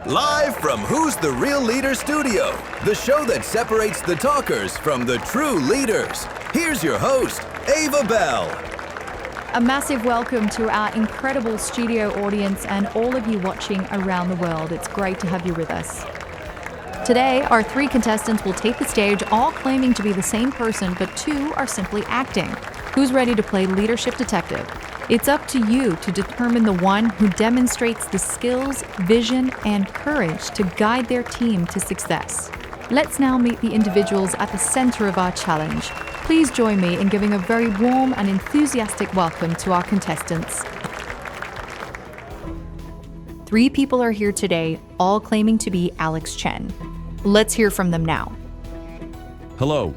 Live from Who's the Real Leader Studio, the show that separates the talkers from the true leaders. Here's your host, Ava Bell. A massive welcome to our incredible studio audience and all of you watching around the world. It's great to have you with us. Today, our three contestants will take the stage, all claiming to be the same person, but two are simply acting. Who's ready to play leadership detective? It's up to you to determine the one who demonstrates the skills, vision, and courage to guide their team to success. Let's now meet the individuals at the center of our challenge. Please join me in giving a very warm and enthusiastic welcome to our contestants. Three people are here today, all claiming to be Alex Chen. Let's hear from them now. Hello,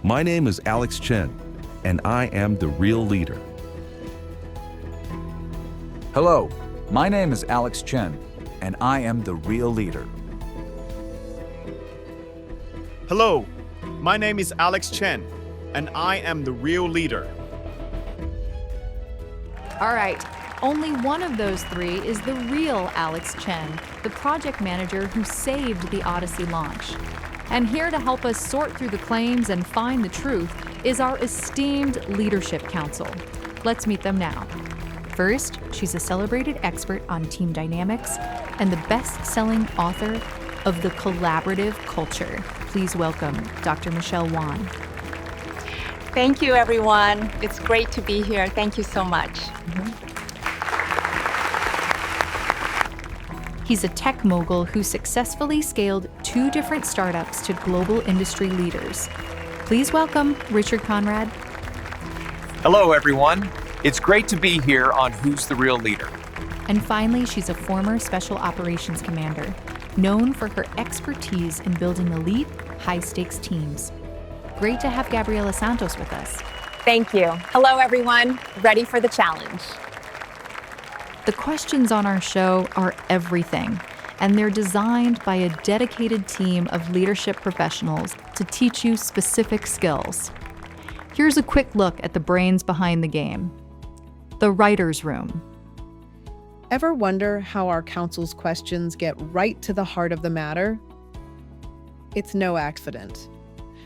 my name is Alex Chen, and I am the real leader. Hello, my name is Alex Chen, and I am the real leader. Hello, my name is Alex Chen, and I am the real leader. All right, only one of those three is the real Alex Chen, the project manager who saved the Odyssey launch. And here to help us sort through the claims and find the truth is our esteemed Leadership Council. Let's meet them now. First, she's a celebrated expert on team dynamics and the best-selling author of The Collaborative Culture. Please welcome Dr. Michelle Wan. Thank you, everyone. It's great to be here. Thank you so much. He's a tech mogul who successfully scaled 2 different startups to global industry leaders. Please welcome Richard Conrad. Hello, everyone. It's great to be here on Who's the Real Leader. And finally, she's a former special operations commander, known for her expertise in building elite, high-stakes teams. Great to have Gabriela Santos with us. Thank you. Hello, everyone. Ready for the challenge. The questions on our show are everything, and they're designed by a dedicated team of leadership professionals to teach you specific skills. Here's a quick look at the brains behind the game. The writer's room. Ever wonder how our council's questions get right to the heart of the matter? It's no accident.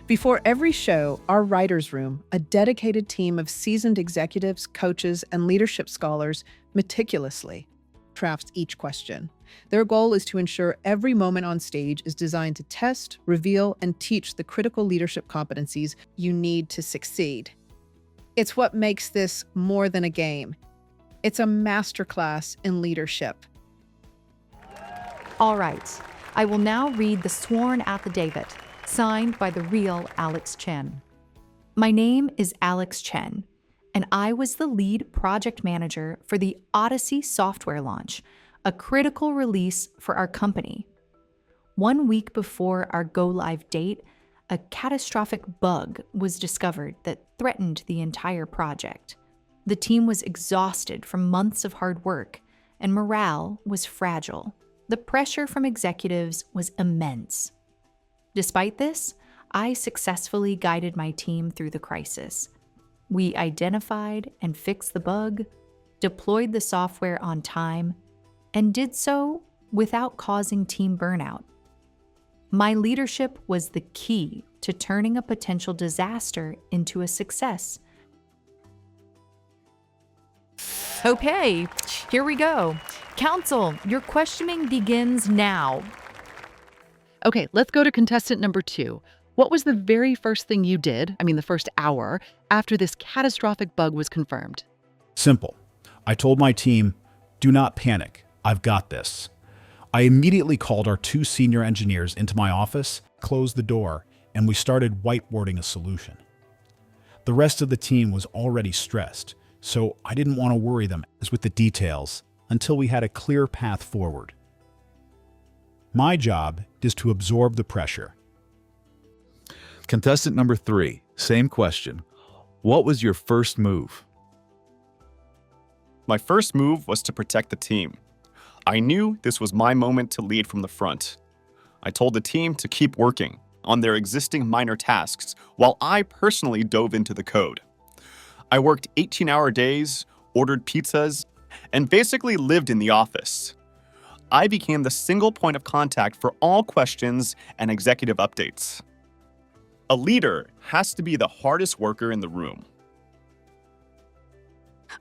Before every show, our writer's room, a dedicated team of seasoned executives, coaches, and leadership scholars, meticulously crafts each question. Their goal is to ensure every moment on stage is designed to test, reveal, and teach the critical leadership competencies you need to succeed. It's what makes this more than a game. It's a masterclass in leadership. All right, I will now read the sworn affidavit, signed by the real Alex Chen. My name is Alex Chen, and I was the lead project manager for the Odyssey software launch, a critical release for our company. 1 week before our go-live date, a catastrophic bug was discovered that threatened the entire project. The team was exhausted from months of hard work, and morale was fragile. The pressure from executives was immense. Despite this, I successfully guided my team through the crisis. We identified and fixed the bug, deployed the software on time, and did so without causing team burnout. My leadership was the key to turning a potential disaster into a success. Okay, here we go. Council, your questioning begins now. Okay, let's go to contestant number 2. What was the very first thing you did, the first hour, after this catastrophic bug was confirmed? Simple. I told my team, do not panic. I've got this. I immediately called our 2 senior engineers into my office, closed the door, and we started whiteboarding a solution. The rest of the team was already stressed, so I didn't want to worry them with the details until we had a clear path forward. My job is to absorb the pressure. Contestant number 3, same question. What was your first move? My first move was to protect the team. I knew this was my moment to lead from the front. I told the team to keep working on their existing minor tasks while I personally dove into the code. I worked 18-hour days, ordered pizzas, and basically lived in the office. I became the single point of contact for all questions and executive updates. A leader has to be the hardest worker in the room.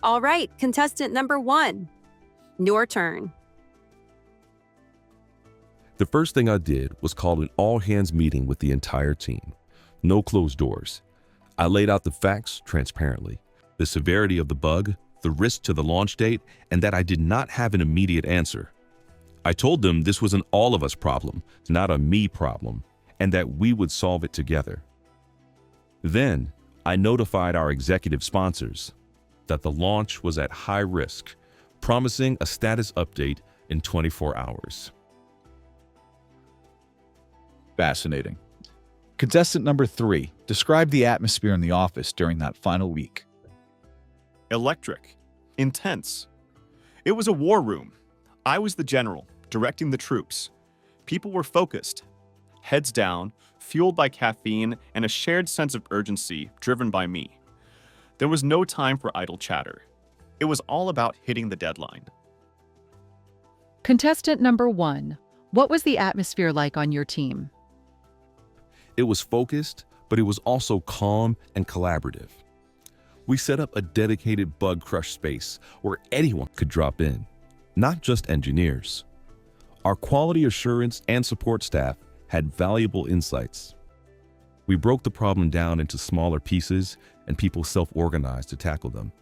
All right, contestant number 1. Your turn. The first thing I did was call an all-hands meeting with the entire team. No closed doors. I laid out the facts transparently, the severity of the bug, the risk to the launch date, and that I did not have an immediate answer. I told them this was an all of us problem, not a me problem, and that we would solve it together. Then, I notified our executive sponsors that the launch was at high risk, promising a status update in 24 hours. Fascinating. Contestant number 3, describe the atmosphere in the office during that final week. Electric. Intense. It was a war room. I was the general, directing the troops. People were focused, heads down, fueled by caffeine and a shared sense of urgency driven by me. There was no time for idle chatter. It was all about hitting the deadline. Contestant number 1, what was the atmosphere like on your team? It was focused, but it was also calm and collaborative. We set up a dedicated bug crush space where anyone could drop in, not just engineers. Our quality assurance and support staff had valuable insights. We broke the problem down into smaller pieces and people self-organized to tackle them.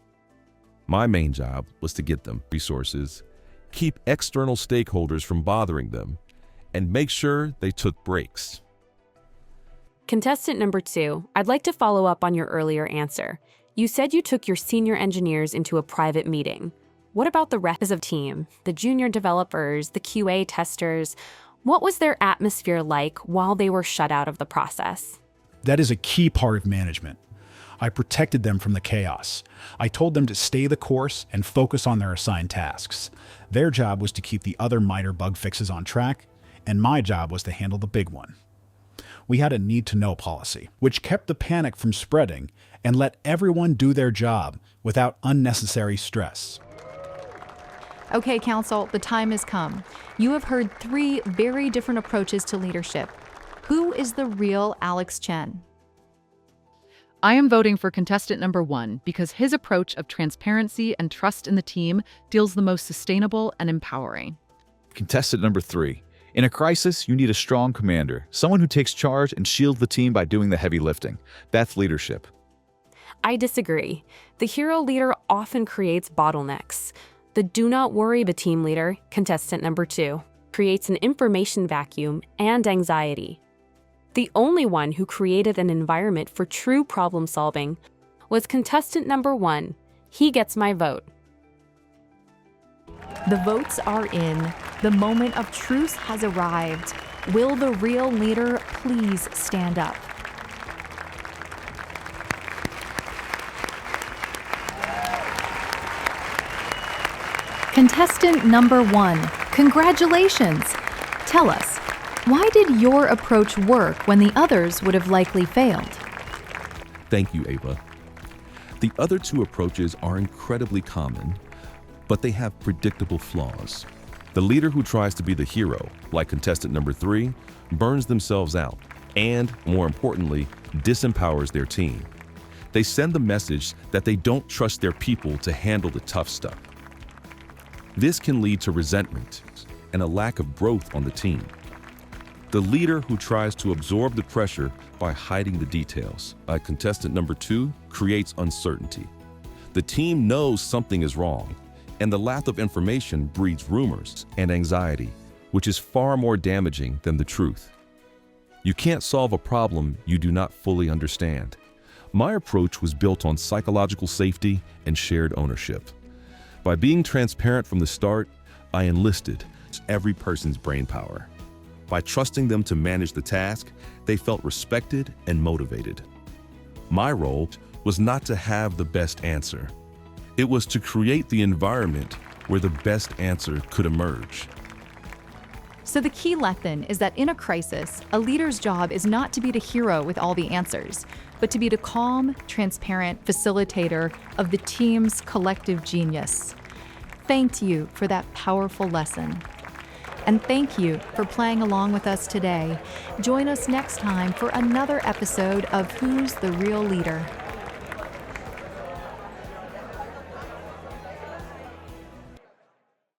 My main job was to get them resources, keep external stakeholders from bothering them, and make sure they took breaks. Contestant number 2, I'd like to follow up on your earlier answer. You said you took your senior engineers into a private meeting. What about the rest of the team, the junior developers, the QA testers? What was their atmosphere like while they were shut out of the process? That is a key part of management. I protected them from the chaos. I told them to stay the course and focus on their assigned tasks. Their job was to keep the other minor bug fixes on track, and my job was to handle the big one. We had a need-to-know policy, which kept the panic from spreading and let everyone do their job without unnecessary stress. Okay, Council, the time has come. You have heard 3 very different approaches to leadership. Who is the real Alex Chen? I am voting for contestant number 1 because his approach of transparency and trust in the team feels the most sustainable and empowering. Contestant number 3, in a crisis, you need a strong commander, someone who takes charge and shields the team by doing the heavy lifting. That's leadership. I disagree. The hero leader often creates bottlenecks. The do not worry the team leader, contestant number 2, creates an information vacuum and anxiety. The only one who created an environment for true problem solving was contestant number 1. He gets my vote. The votes are in. The moment of truth has arrived. Will the real leader please stand up? Contestant number 1, congratulations. Tell us, why did your approach work when the others would have likely failed? Thank you, Ava. The other 2 approaches are incredibly common, but they have predictable flaws. The leader who tries to be the hero, like contestant number 3, burns themselves out and, more importantly, disempowers their team. They send the message that they don't trust their people to handle the tough stuff. This can lead to resentment and a lack of growth on the team. The leader who tries to absorb the pressure by hiding the details, like contestant number 2, creates uncertainty. The team knows something is wrong, and the lack of information breeds rumors and anxiety, which is far more damaging than the truth. You can't solve a problem you do not fully understand. My approach was built on psychological safety and shared ownership. By being transparent from the start, I enlisted every person's brainpower. By trusting them to manage the task, they felt respected and motivated. My role was not to have the best answer. It was to create the environment where the best answer could emerge. So the key lesson is that in a crisis, a leader's job is not to be the hero with all the answers, but to be the calm, transparent facilitator of the team's collective genius. Thank you for that powerful lesson. And thank you for playing along with us today. Join us next time for another episode of Who's the Real Leader?